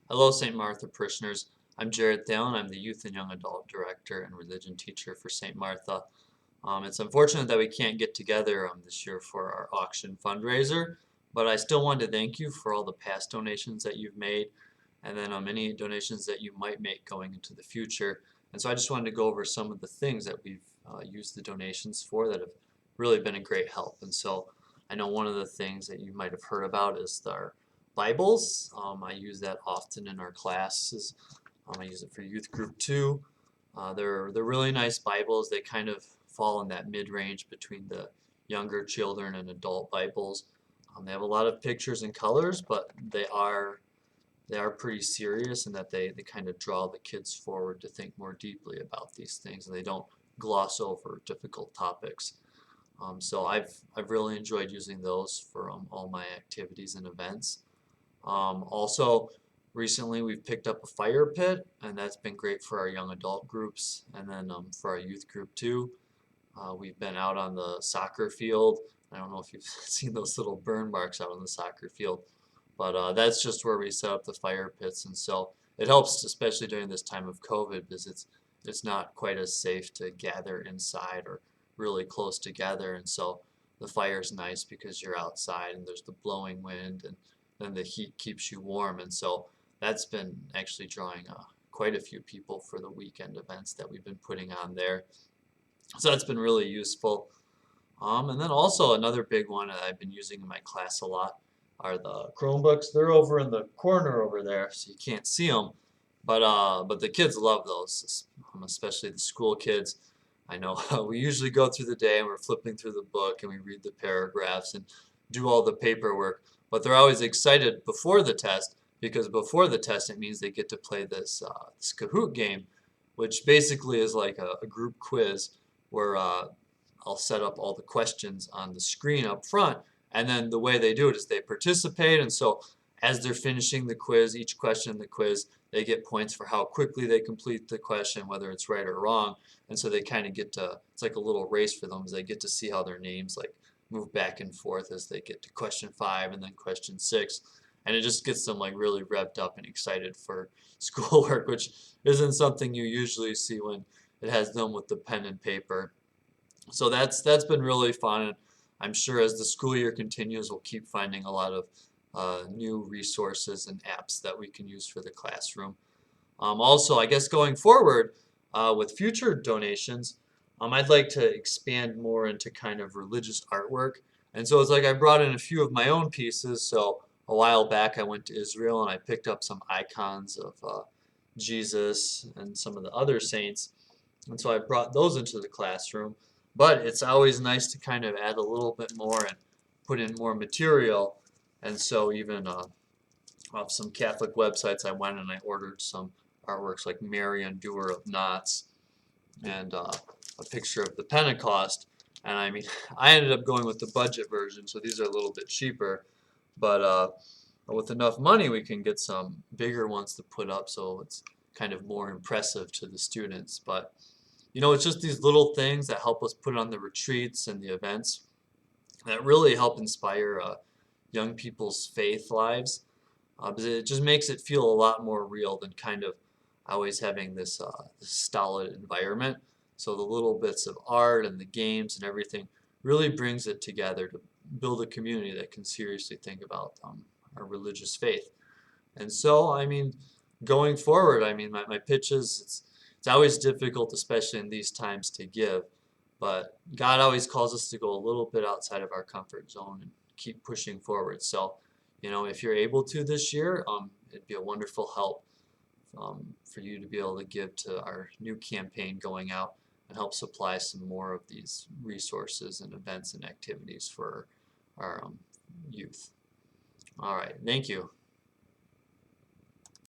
Hello, St. Martha parishioners. I'm Jarrid Thelen. I'm the Youth and Young Adult Director and Religion Teacher for St. Martha. It's unfortunate that we can't get together this year for our auction fundraiser, but I still wanted to thank you for all the past donations that you've made and then any donations that you might make going into the future. And so I just wanted to go over some of the things that we've used the donations for that have really been a great help. And so I know one of the things that you might have heard about is our Bibles. I use that often in our classes. I use it for youth group 2. They're really nice Bibles. They kind of fall in that mid-range between the younger children and adult Bibles. They have a lot of pictures and colors, but they are pretty serious in that they kind of draw the kids forward to think more deeply about these things, and they don't gloss over difficult topics. So I've really enjoyed using those for all my activities and events. Also, recently we've picked up a fire pit, and that's been great for our young adult groups, and then for our youth group too. We've been out on the soccer field. I don't know if you've seen those little burn marks out on the soccer field, but that's just where we set up the fire pits, and so it helps, especially during this time of COVID, because it's not quite as safe to gather inside or really close together, and so the fire's nice because you're outside and there's the blowing wind, and then the heat keeps you warm, and so that's been actually drawing quite a few people for the weekend events that we've been putting on there. So that's been really useful. And then also another big one that I've been using in my class a lot are the Chromebooks. They're over in the corner over there, so you can't see them. But the kids love those, especially the school kids. I know we usually go through the day and we're flipping through the book and we read the paragraphs and do all the paperwork. But they're always excited before the test because before the test it means they get to play this Kahoot game, which basically is like a group quiz where I'll set up all the questions on the screen up front, and then the way they do it is they participate, and so as they're finishing the quiz, each question in the quiz, they get points for how quickly they complete the question, whether it's right or wrong, and so they kind of get to, it's like a little race for them, as they get to see how their names like move back and forth as they get to question 5 and then question 6, and it just gets them like really revved up and excited for schoolwork, which isn't something you usually see when it has them with the pen and paper. So that's been really fun, and I'm sure as the school year continues, we'll keep finding a lot of new resources and apps that we can use for the classroom. Also, I guess going forward with future donations, I'd like to expand more into kind of religious artwork. And so it's like I brought in a few of my own pieces. So a while back I went to Israel and I picked up some icons of Jesus and some of the other saints. And so I brought those into the classroom. But it's always nice to kind of add a little bit more and put in more material. And so even off some Catholic websites, I went and I ordered some artworks like Mary Undoer of Knots and a picture of the Pentecost. And I mean, I ended up going with the budget version, so these are a little bit cheaper. But with enough money, we can get some bigger ones to put up, so it's kind of more impressive to the students. But it's just these little things that help us put on the retreats and the events that really help inspire young people's faith lives. Because it just makes it feel a lot more real than kind of always having this stolid environment. So the little bits of art and the games and everything really brings it together to build a community that can seriously think about our religious faith. And so, I mean, going forward, I mean, my pitches, it's always difficult, especially in these times, to give. But God always calls us to go a little bit outside of our comfort zone and keep pushing forward. So, if you're able to this year, it'd be a wonderful help for you to be able to give to our new campaign going out and help supply some more of these resources and events and activities for our youth. All right, thank you.